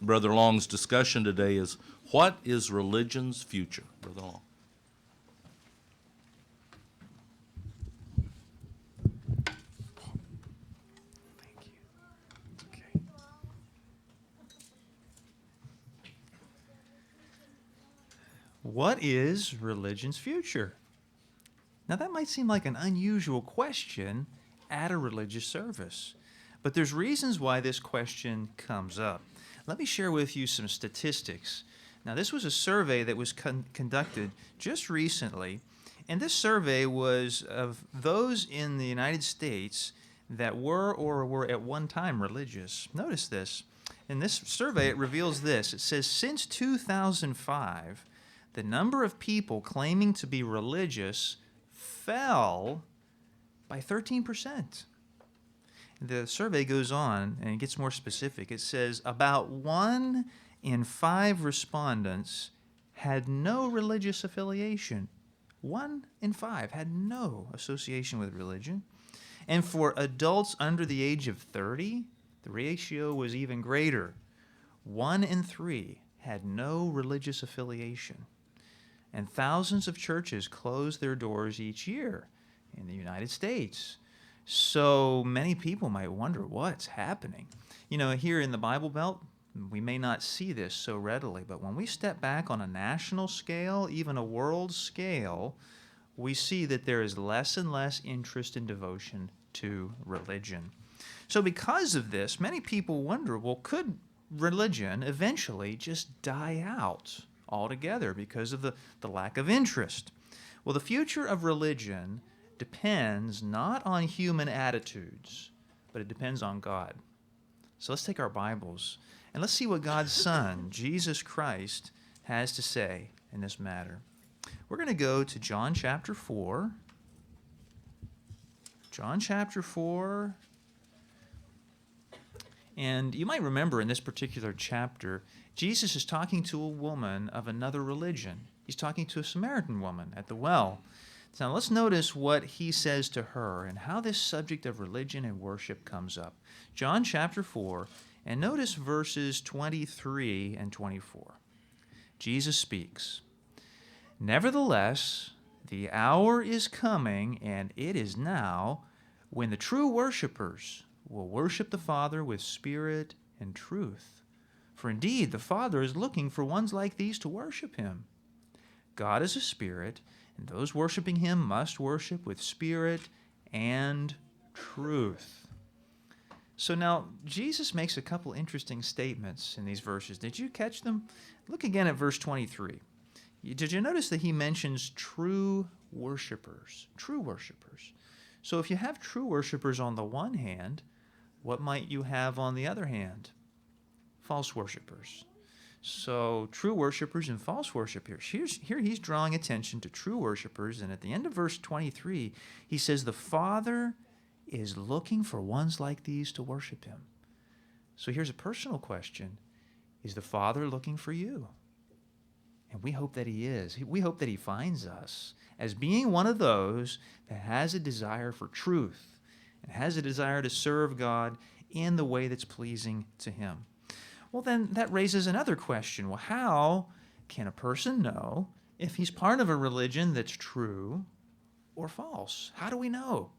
Brother Long's discussion today is, what is religion's future? Brother Long. Thank you. Okay. What is religion's future? Now, that might seem like an unusual question at a religious service, but there's reasons why this question comes up. Let me share with you some statistics. Now, this was a survey that was conducted just recently, and this survey was of those in the United States that were or were at one time religious. Notice this. In this survey, it reveals this. It says since 2005, the number of people claiming to be religious fell by 13%. The survey goes on and it gets more specific. It says about 1 in 5 respondents had no religious affiliation. 1 in 5 had no association with religion. And for adults under the age of 30, the ratio was even greater. 1 in 3 had no religious affiliation. And thousands of churches close their doors each year in the United States. So many people might wonder what's happening. You know, here in the Bible Belt, we may not see this so readily, but when we step back on a national scale, even a world scale, we see that there is less and less interest and devotion to religion. So because of this, many people wonder, well, could religion eventually just die out altogether because of the lack of interest? Well, the future of religion depends not on human attitudes, but it depends on God. So let's take our Bibles and let's see what God's Son, Jesus Christ, has to say in this matter. We're going to go to John chapter 4. John chapter 4. And you might remember in this particular chapter, Jesus is talking to a woman of another religion. He's talking to a Samaritan woman at the well. Now let's notice what he says to her and how this subject of religion and worship comes up. John chapter 4, and notice verses 23 and 24. Jesus speaks, "Nevertheless, the hour is coming, and it is now, when the true worshipers will worship the Father with spirit and truth. For indeed, the Father is looking for ones like these to worship him. God is a spirit, and those worshiping him must worship with spirit and truth." So now, Jesus makes a couple interesting statements in these verses. Did you catch them? Look again at verse 23. Did you notice that he mentions true worshipers? True worshipers. So if you have true worshipers on the one hand, what might you have on the other hand? False worshipers. So true worshipers and false worshipers. Here he's drawing attention to true worshipers, and at the end of verse 23, he says the Father is looking for ones like these to worship him. So here's a personal question. Is the Father looking for you? And we hope that he is. We hope that he finds us as being one of those that has a desire for truth and has a desire to serve God in the way that's pleasing to him. Well, then that raises another question. Well, how can a person know if he's part of a religion that's true or false? How do we know?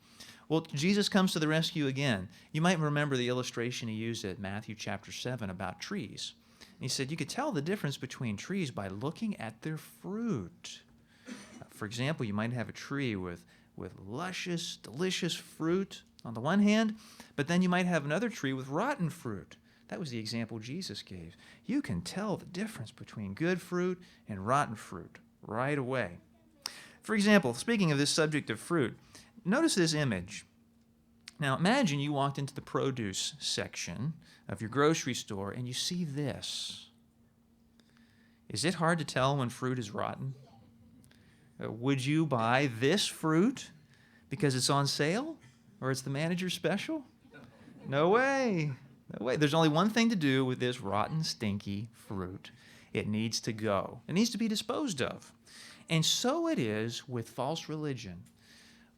Well, Jesus comes to the rescue again. You might remember the illustration he used at Matthew chapter 7 about trees. And he said you could tell the difference between trees by looking at their fruit. For example, you might have a tree with luscious, delicious fruit on the one hand, but then you might have another tree with rotten fruit. That was the example Jesus gave. You can tell the difference between good fruit and rotten fruit right away. For example, speaking of this subject of fruit, notice this image. Now imagine you walked into the produce section of your grocery store and you see this. Is it hard to tell when fruit is rotten? Would you buy this fruit because it's on sale or it's the manager's special? No way. No way. There's only one thing to do with this rotten, stinky fruit. It needs to go. It needs to be disposed of. And so it is with false religion.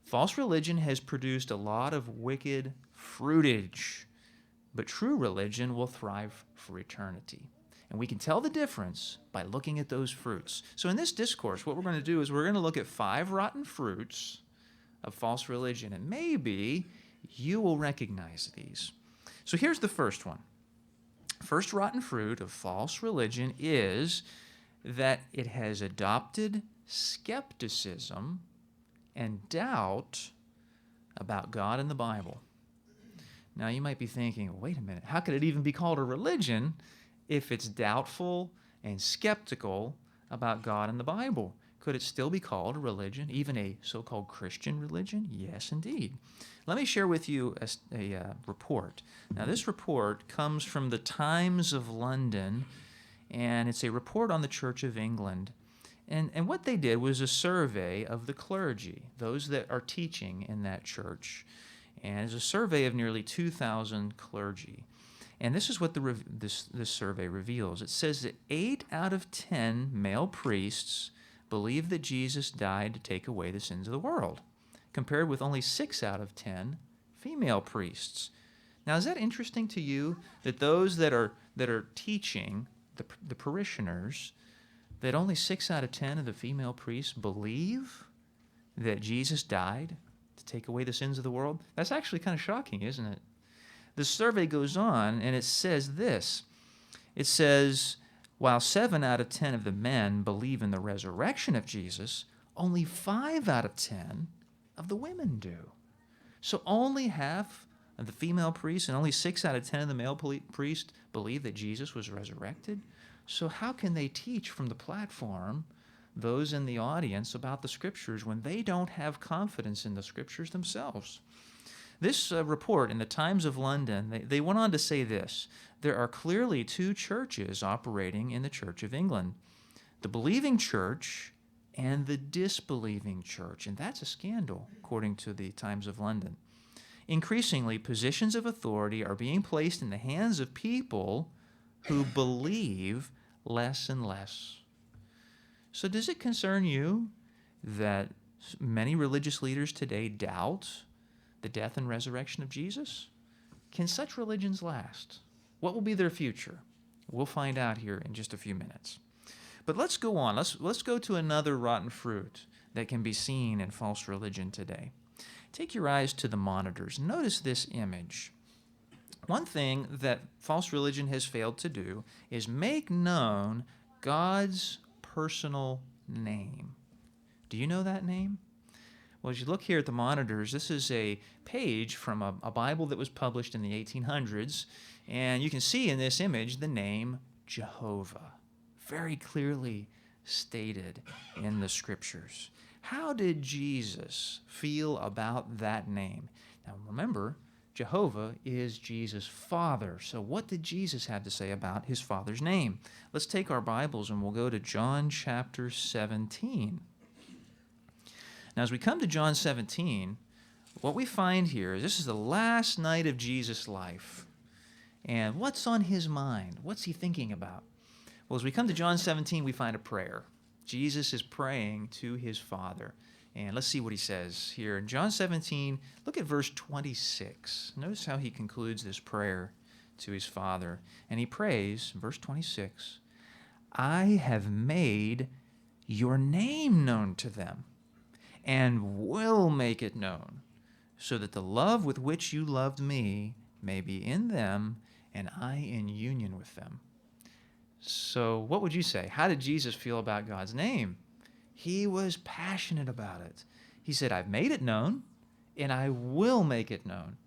False religion has produced a lot of wicked fruitage, but true religion will thrive for eternity. And we can tell the difference by looking at those fruits. So in this discourse, what we're going to do is we're going to look at 5 rotten fruits of false religion, and maybe you will recognize these. So here's the first one. First rotten fruit of false religion is that it has adopted skepticism and doubt about God and the Bible. Now you might be thinking, wait a minute, how could it even be called a religion if it's doubtful and skeptical about God and the Bible? Could it still be called a religion, even a so-called Christian religion? Yes, indeed. Let me share with you a report. Now, this report comes from the Times of London, and it's a report on the Church of England. And what they did was a survey of the clergy, those that are teaching in that church. And it's a survey of nearly 2,000 clergy. And this is what this survey reveals. It says that 8 out of 10 male priests believe that Jesus died to take away the sins of the world, compared with only 6 out of 10 female priests. Now, is that interesting to you, that those that are teaching, the parishioners, that only 6 out of 10 of the female priests believe that Jesus died to take away the sins of the world? That's actually kind of shocking, isn't it? The survey goes on, and it says this. It says, while 7 out of 10 of the men believe in the resurrection of Jesus, only 5 out of 10 of the women do. So only half of the female priests and only 6 out of 10 of the male priests believe that Jesus was resurrected. So how can they teach from the platform those in the audience about the Scriptures when they don't have confidence in the Scriptures themselves? This report in the Times of London, they went on to say this: there are clearly 2 churches operating in the Church of England, the believing church and the disbelieving church. And that's a scandal, according to the Times of London. Increasingly, positions of authority are being placed in the hands of people who believe less and less. So does it concern you that many religious leaders today doubt the death and resurrection of Jesus? Can such religions last? What will be their future? We'll find out here in just a few minutes. But let's go on. Let's go to another rotten fruit that can be seen in false religion today. Take your eyes to the monitors. Notice this image. One thing that false religion has failed to do is make known God's personal name. Do you know that name? Well, as you look here at the monitors, this is a page from a Bible that was published in the 1800s, and you can see in this image the name Jehovah, very clearly stated in the Scriptures. How did Jesus feel about that name? Now remember, Jehovah is Jesus' Father. So what did Jesus have to say about his Father's name? Let's take our Bibles and we'll go to John chapter 17. Now, as we come to John 17, what we find here is this is the last night of Jesus' life. And what's on his mind? What's he thinking about? Well, as we come to John 17, we find a prayer. Jesus is praying to his Father. And let's see what he says here. In John 17, look at verse 26. Notice how he concludes this prayer to his Father. And he prays, verse 26, I have made your name known to them, and will make it known, so that the love with which you loved me may be in them, and I in union with them. So what would you say? How did Jesus feel about God's name? He was passionate about it. He said, I've made it known, and I will make it known.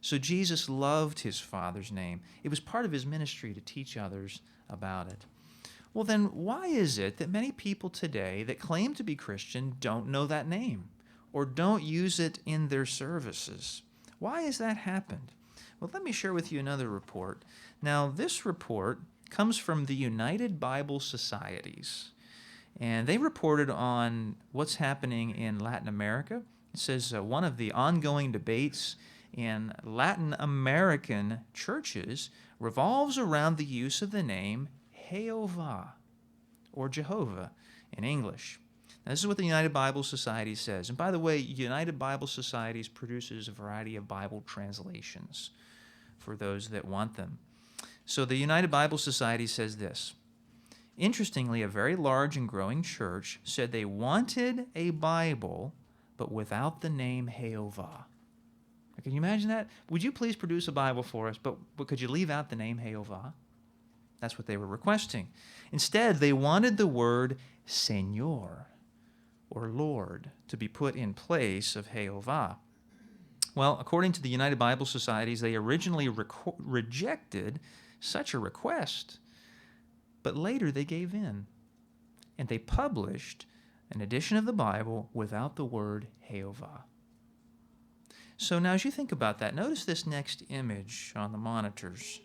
So Jesus loved his Father's name. It was part of his ministry to teach others about it. Well, then why is it that many people today that claim to be Christian don't know that name or don't use it in their services? Why has that happened? Well, let me share with you another report. Now, this report comes from the United Bible Societies, and they reported on what's happening in Latin America. It says one of the ongoing debates in Latin American churches revolves around the use of the name Jehovah, or Jehovah in English. Now, this is what the United Bible Society says. And by the way, United Bible Societies produces a variety of Bible translations for those that want them. So the United Bible Society says this: Interestingly, a very large and growing church said they wanted a Bible, but without the name Jehovah. Can you imagine that? Would you please produce a Bible for us, but could you leave out the name Jehovah? That's what they were requesting. Instead, they wanted the word Señor, or Lord, to be put in place of Jehovah. Well, according to the United Bible Societies, they originally rejected such a request, but later they gave in, and they published an edition of the Bible without the word Jehovah. So now as you think about that, notice this next image on the monitors.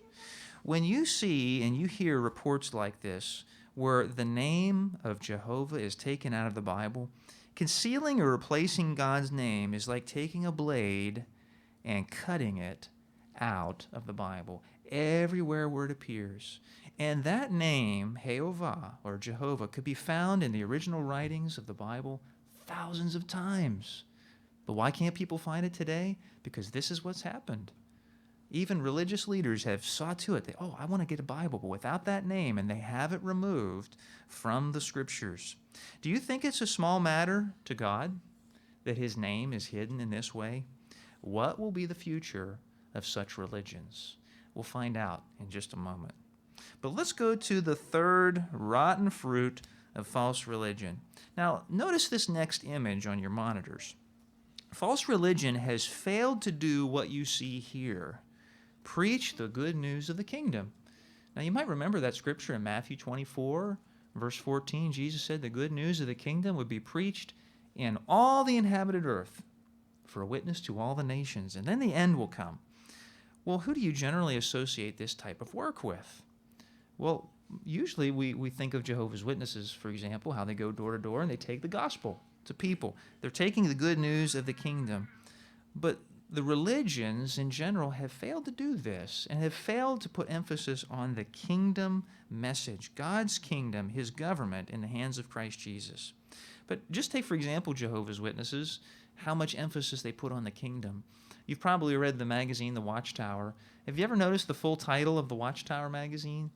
When you see and you hear reports like this, where the name of Jehovah is taken out of the Bible, concealing or replacing God's name is like taking a blade and cutting it out of the Bible, everywhere where it appears. And that name, Jehovah or Jehovah, could be found in the original writings of the Bible thousands of times. But why can't people find it today? Because this is what's happened. Even religious leaders have saw to it. I want to get a Bible, but without that name, and they have it removed from the Scriptures. Do you think it's a small matter to God that His name is hidden in this way? What will be the future of such religions? We'll find out in just a moment. But let's go to the third rotten fruit of false religion. Now, notice this next image on your monitors. False religion has failed to do what you see here. Preach the good news of the kingdom. Now, you might remember that scripture in Matthew 24, verse 14. Jesus said the good news of the kingdom would be preached in all the inhabited earth for a witness to all the nations, and then the end will come. Well, who do you generally associate this type of work with? Well, usually we think of Jehovah's Witnesses, for example, how they go door to door and they take the gospel to people. They're taking the good news of the kingdom. But the religions in general have failed to do this and have failed to put emphasis on the kingdom message, God's kingdom, His government in the hands of Christ Jesus. But just take, for example, Jehovah's Witnesses, how much emphasis they put on the kingdom. You've probably read the magazine, The Watchtower. Have you ever noticed the full title of the Watchtower magazine?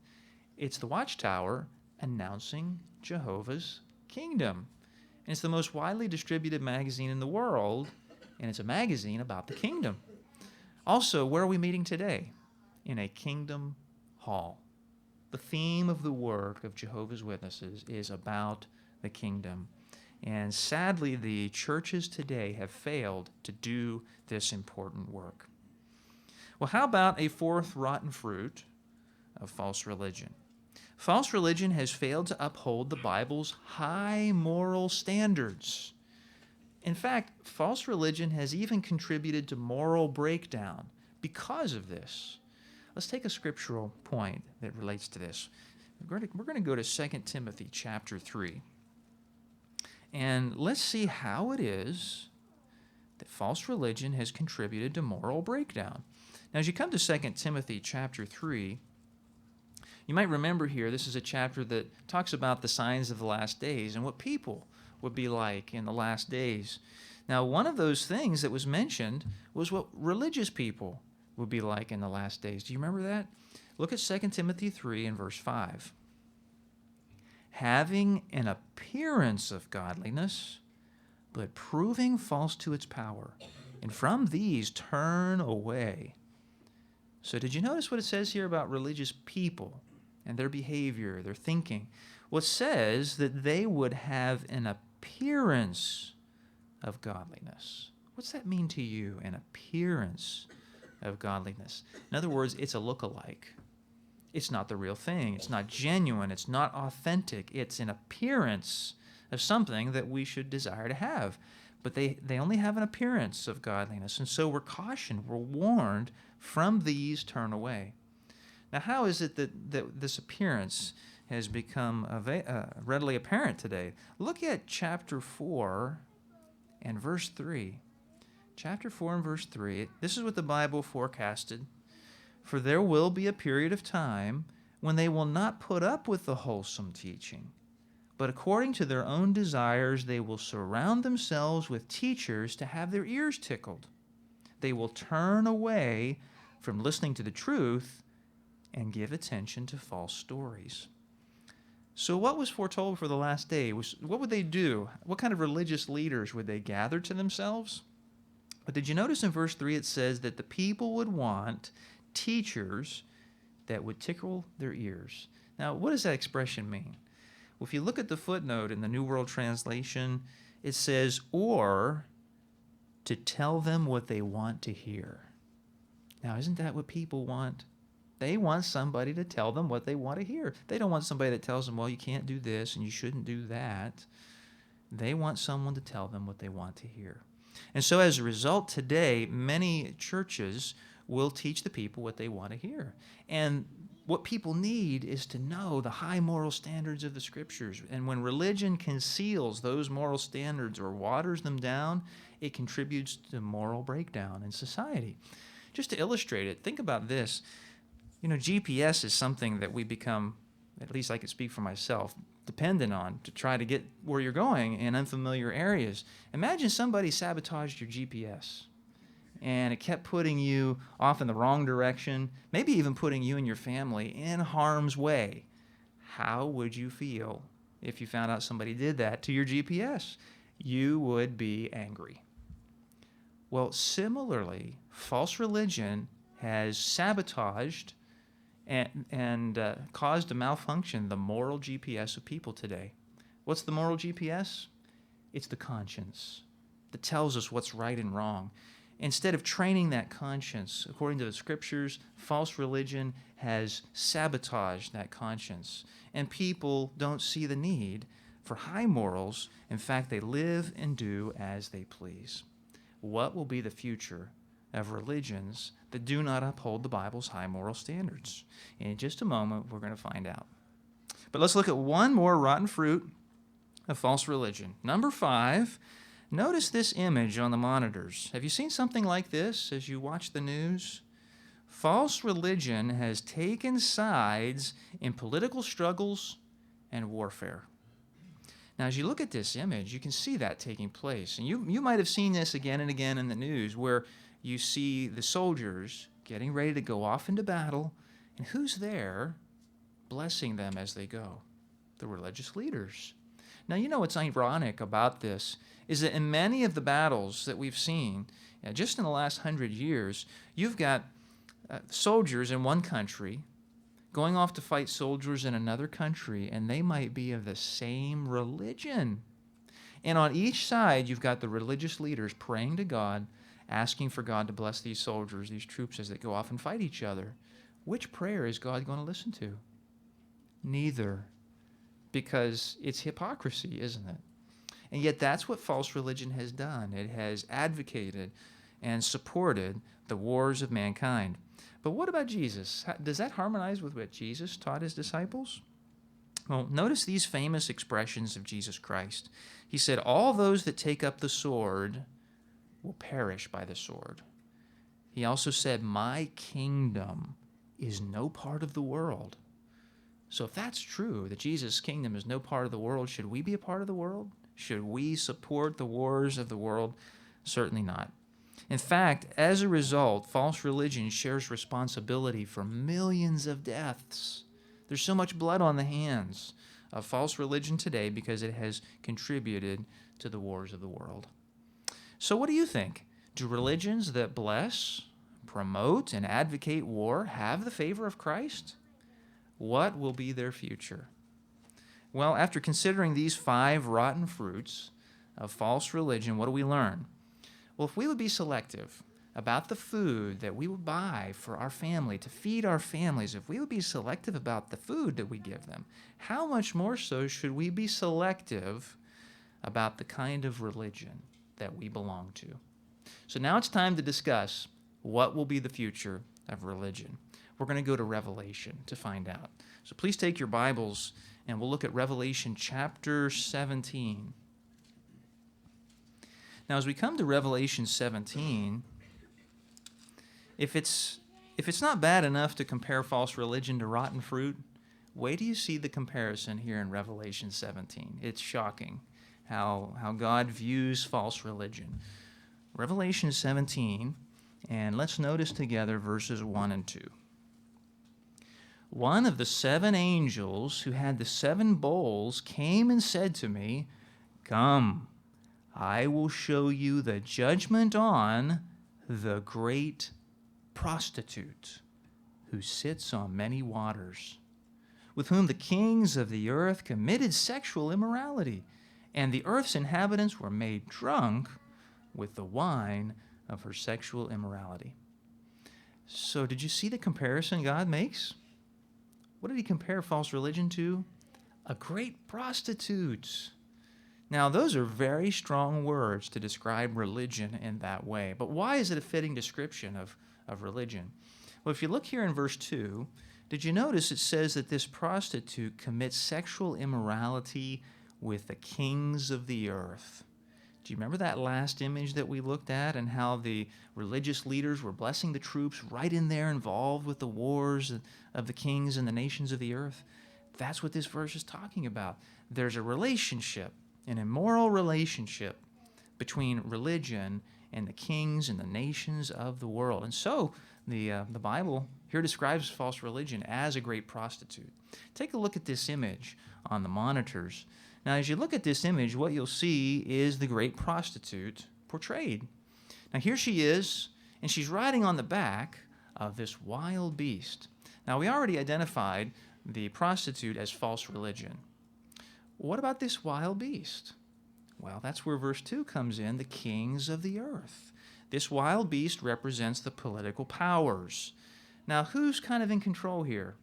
It's The Watchtower announcing Jehovah's kingdom. And it's the most widely distributed magazine in the world, and it's a magazine about the kingdom. Also, where are we meeting today? In a kingdom hall. The theme of the work of Jehovah's Witnesses is about the kingdom. And sadly, the churches today have failed to do this important work. Well, how about a fourth rotten fruit of false religion? False religion has failed to uphold the Bible's high moral standards. In fact, false religion has even contributed to moral breakdown because of this. Let's take a scriptural point that relates to this. We're going to go to 2 Timothy chapter 3. And let's see how it is that false religion has contributed to moral breakdown. Now, as you come to 2 Timothy chapter 3, you might remember here, this is a chapter that talks about the signs of the last days and what people would be like in the last days. Now, one of those things that was mentioned was what religious people would be like in the last days. Do you remember that? Look at 2 Timothy 3 and verse 5. Having an appearance of godliness, but proving false to its power, and from these turn away. So did you notice what it says here about religious people and their behavior, their thinking? Well, it says that they would have an appearance of godliness. What's that mean to you, an appearance of godliness? In other words, it's a look-alike. It's not the real thing. It's not genuine. It's not authentic. It's an appearance of something that we should desire to have. But they only have an appearance of godliness. And so we're cautioned, we're warned, from these turn away. Now, how is it that this appearance has become readily apparent today? Look at chapter 4 and verse 3. Chapter 4 and verse 3, this is what the Bible forecasted. For there will be a period of time when they will not put up with the wholesome teaching, but according to their own desires they will surround themselves with teachers to have their ears tickled. They will turn away from listening to the truth and give attention to false stories. So what was foretold for the last day? What would they do? What kind of religious leaders would they gather to themselves? But did you notice in verse 3 it says that the people would want teachers that would tickle their ears. Now, what does that expression mean? Well, if you look at the footnote in the New World Translation, it says, or to tell them what they want to hear. Now, isn't that what people want? They want somebody to tell them what they want to hear. They don't want somebody that tells them, well, you can't do this and you shouldn't do that. They want someone to tell them what they want to hear. And so as a result, today, many churches will teach the people what they want to hear. And what people need is to know the high moral standards of the Scriptures. And when religion conceals those moral standards or waters them down, it contributes to moral breakdown in society. Just to illustrate it, think about this. GPS is something that we become, at least I can speak for myself, dependent on to try to get where you're going in unfamiliar areas. Imagine somebody sabotaged your GPS and it kept putting you off in the wrong direction, maybe even putting you and your family in harm's way. How would you feel if you found out somebody did that to your GPS? You would be angry. Well, similarly, false religion has sabotaged and caused a malfunction the moral GPS of people today. What's the moral GPS? It's the conscience that tells us what's right and wrong. Instead of training that conscience, according to the Scriptures, false religion has sabotaged that conscience. And people don't see the need for high morals. In fact, they live and do as they please. What will be the future of religions that do not uphold the Bible's high moral standards? In just a moment, we're going to find out. But let's look at one more rotten fruit of false religion. Number 5, notice this image on the monitors. Have you seen something like this as you watch the news? False religion has taken sides in political struggles and warfare. Now, as you look at this image, you can see that taking place. And you might have seen this again and again in the news where you see the soldiers getting ready to go off into battle. And who's there blessing them as they go? The religious leaders. Now, what's ironic about this is that in many of the battles that we've seen, just in the last 100 years, you've got soldiers in one country going off to fight soldiers in another country, and they might be of the same religion. And on each side, you've got the religious leaders praying to God, asking for God to bless these soldiers, these troops, as they go off and fight each other. Which prayer is God going to listen to? Neither. Because it's hypocrisy, isn't it? And yet that's what false religion has done. It has advocated and supported the wars of mankind. But what about Jesus? Does that harmonize with what Jesus taught his disciples? Well, notice these famous expressions of Jesus Christ. He said, all those that take up the sword will perish by the sword. He also said, my kingdom is no part of the world. So if that's true, that Jesus' kingdom is no part of the world, should we be a part of the world? Should we support the wars of the world? Certainly not. In fact, as a result, false religion shares responsibility for millions of deaths. There's so much blood on the hands of false religion today because it has contributed to the wars of the world. So what do you think? Do religions that bless, promote, and advocate war have the favor of Christ? What will be their future? Well, after considering these 5 rotten fruits of false religion, what do we learn? Well, if we would be selective about the food that we would buy for our family, to feed our families, if we would be selective about the food that we give them, how much more so should we be selective about the kind of religion that we belong to? So now it's time to discuss what will be the future of religion. We're going to go to Revelation to find out. So please take your Bibles and we'll look at Revelation chapter 17. Now, as we come to Revelation 17, if it's not bad enough to compare false religion to rotten fruit, wait till you see the comparison here in Revelation 17. It's shocking how God views false religion. Revelation 17, and let's notice together verses 1 and 2. one of the 7 angels who had the 7 bowls came and said to me, "Come, I will show you the judgment on the great prostitute who sits on many waters, with whom the kings of the earth committed sexual immorality, and the earth's inhabitants were made drunk with the wine of her sexual immorality." So did you see the comparison God makes? What did he compare false religion to? A great prostitute. Now, those are very strong words to describe religion in that way. But why is it a fitting description of religion? Well, if you look here in verse 2, did you notice it says that this prostitute commits sexual immorality with the kings of the earth? Do you remember that last image that we looked at and how the religious leaders were blessing the troops right in there involved with the wars of the kings and the nations of the earth? That's what this verse is talking about. There's a relationship, an immoral relationship between religion and the kings and the nations of the world. And so the Bible here describes false religion as a great prostitute. Take a look at this image on the monitors. Now, as you look at this image, what you'll see is the great prostitute portrayed. Now, here she is, and she's riding on the back of this wild beast. Now, we already identified the prostitute as false religion. What about this wild beast? Well, that's where verse 2 comes in, the kings of the earth. This wild beast represents the political powers. Now, who's kind of in control here?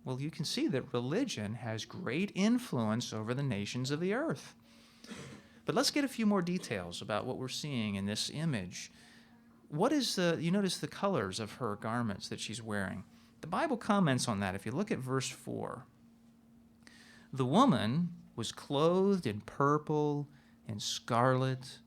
Well, you can see that religion has great influence over the nations of the earth. But let's get a few more details about what we're seeing in this image. You notice the colors of her garments that she's wearing. The Bible comments on that if you look at verse 4. The woman was clothed in purple and scarlet,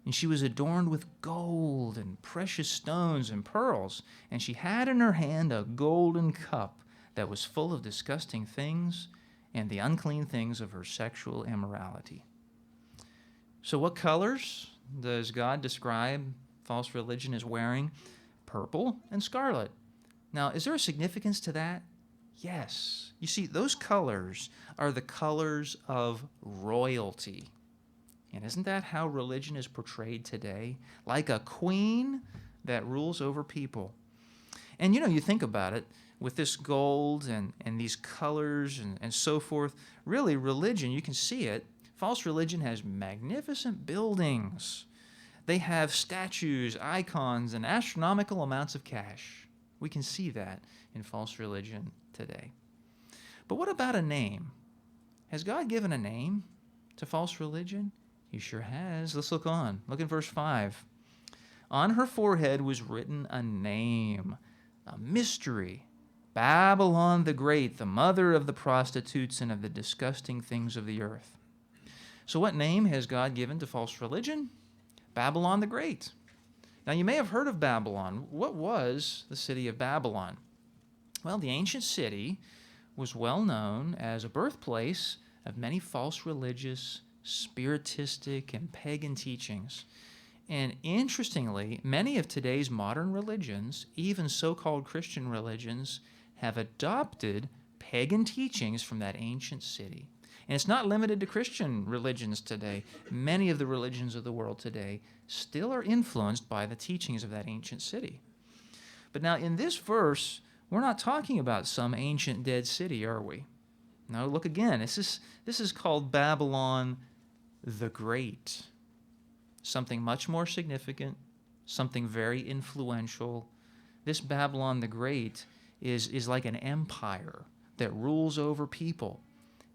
and she was adorned with gold and precious stones and pearls, and she had in her hand a golden cup that was full of disgusting things and the unclean things of her sexual immorality. So what colors does God describe false religion as wearing? Purple and scarlet. Now, is there a significance to that? Yes. You see, those colors are the colors of royalty. And isn't that how religion is portrayed today? Like a queen that rules over people. And you think about it, with this gold and these colors and so forth, really religion, you can see it, false religion has magnificent buildings. They have statues, icons, and astronomical amounts of cash. We can see that in false religion today. But what about a name? Has God given a name to false religion? He sure has. Let's look on. Look at verse 5. On her forehead was written a name, a mystery. Babylon the Great, the mother of the prostitutes and of the disgusting things of the earth. So what name has God given to false religion? Babylon the Great. Now you may have heard of Babylon. What was the city of Babylon? Well, the ancient city was well known as a birthplace of many false religious, spiritistic, and pagan teachings. And interestingly, many of today's modern religions, even so-called Christian religions, have adopted pagan teachings from that ancient city. And it's not limited to Christian religions today. Many of the religions of the world today still are influenced by the teachings of that ancient city. But now in this verse, we're not talking about some ancient dead city, are we? No, look again. This is called Babylon the Great. Something much more significant, something very influential. This Babylon the Great is like an empire that rules over people.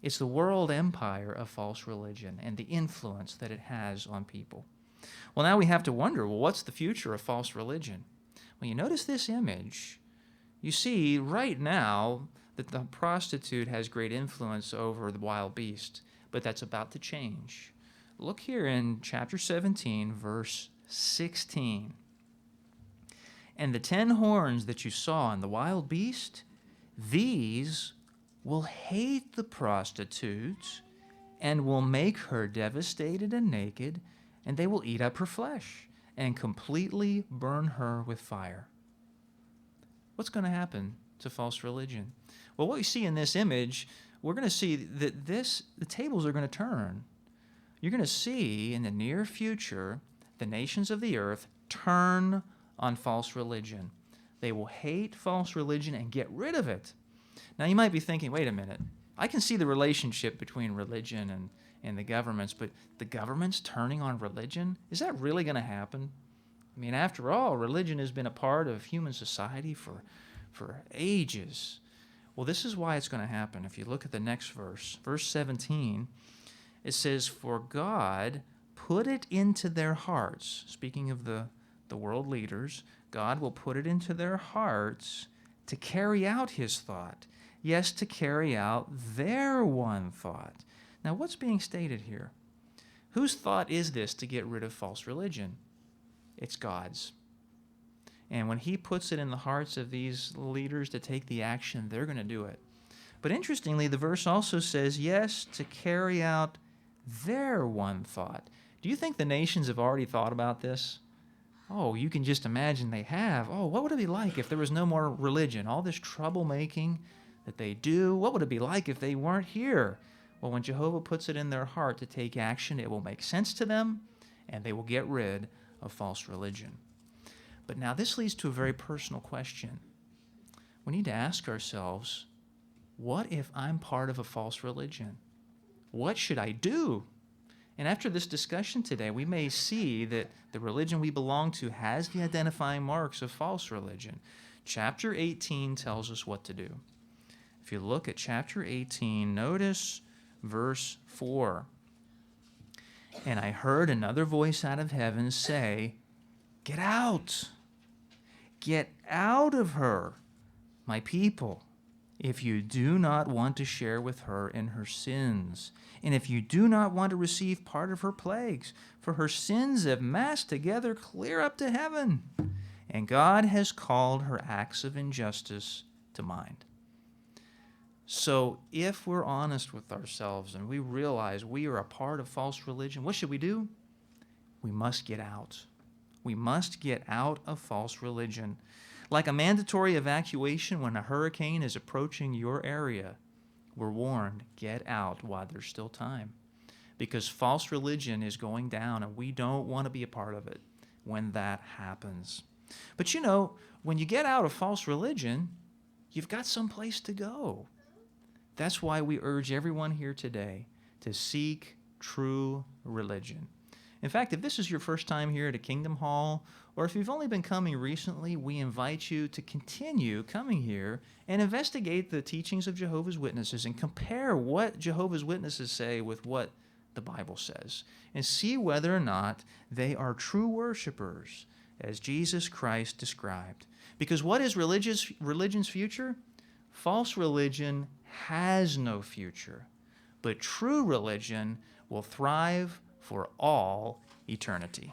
It's the world empire of false religion and the influence that it has on people. Well, now we have to wonder, what's the future of false religion? Well, you notice this image. You see right now that the prostitute has great influence over the wild beast, but that's about to change. Look here in chapter 17, verse 16. And the 10 horns that you saw in the wild beast, these will hate the prostitute and will make her devastated and naked, and they will eat up her flesh and completely burn her with fire. What's going to happen to false religion? Well, what we see in this image, we're going to see that the tables are going to turn. You're going to see in the near future the nations of the earth turn on false religion. They will hate false religion and get rid of it. Now, you might be thinking, wait a minute. I can see the relationship between religion and the governments, but the governments turning on religion, is that really going to happen? I mean, after all, religion has been a part of human society for ages. Well, this is why it's going to happen. If you look at the next verse, verse 17, it says, "For God put it into their hearts," speaking of the world leaders, God will put it into their hearts to carry out his thought. Yes, to carry out their one thought. Now, what's being stated here? Whose thought is this to get rid of false religion? It's God's. And when he puts it in the hearts of these leaders to take the action, they're going to do it. But interestingly, the verse also says, yes, to carry out their one thought. Do you think the nations have already thought about this? Oh, you can just imagine they have. Oh, what would it be like if there was no more religion? All this troublemaking that they do, what would it be like if they weren't here? Well, when Jehovah puts it in their heart to take action, it will make sense to them, and they will get rid of false religion. But now this leads to a very personal question. We need to ask ourselves, what if I'm part of a false religion? What should I do? And after this discussion today, we may see that the religion we belong to has the identifying marks of false religion. Chapter 18 tells us what to do. If you look at chapter 18, notice verse 4. "And I heard another voice out of heaven say, 'Get out! Get out of her, my people, if you do not want to share with her in her sins, and if you do not want to receive part of her plagues, for her sins have massed together clear up to heaven, and God has called her acts of injustice to mind.'" So if we're honest with ourselves and we realize we are a part of false religion, what should we do? We must get out. We must get out of false religion. Like a mandatory evacuation when a hurricane is approaching your area, we're warned, get out while there's still time. Because false religion is going down and we don't want to be a part of it when that happens. But you know, when you get out of false religion, you've got some place to go. That's why we urge everyone here today to seek true religion. In fact, if this is your first time here at Kingdom Hall, or if you've only been coming recently, we invite you to continue coming here and investigate the teachings of Jehovah's Witnesses and compare what Jehovah's Witnesses say with what the Bible says, and see whether or not they are true worshipers, as Jesus Christ described. Because what is religion's future? False religion has no future, but true religion will thrive for all eternity.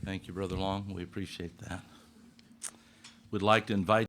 Thank you, Brother Long. We appreciate that. We'd like to invite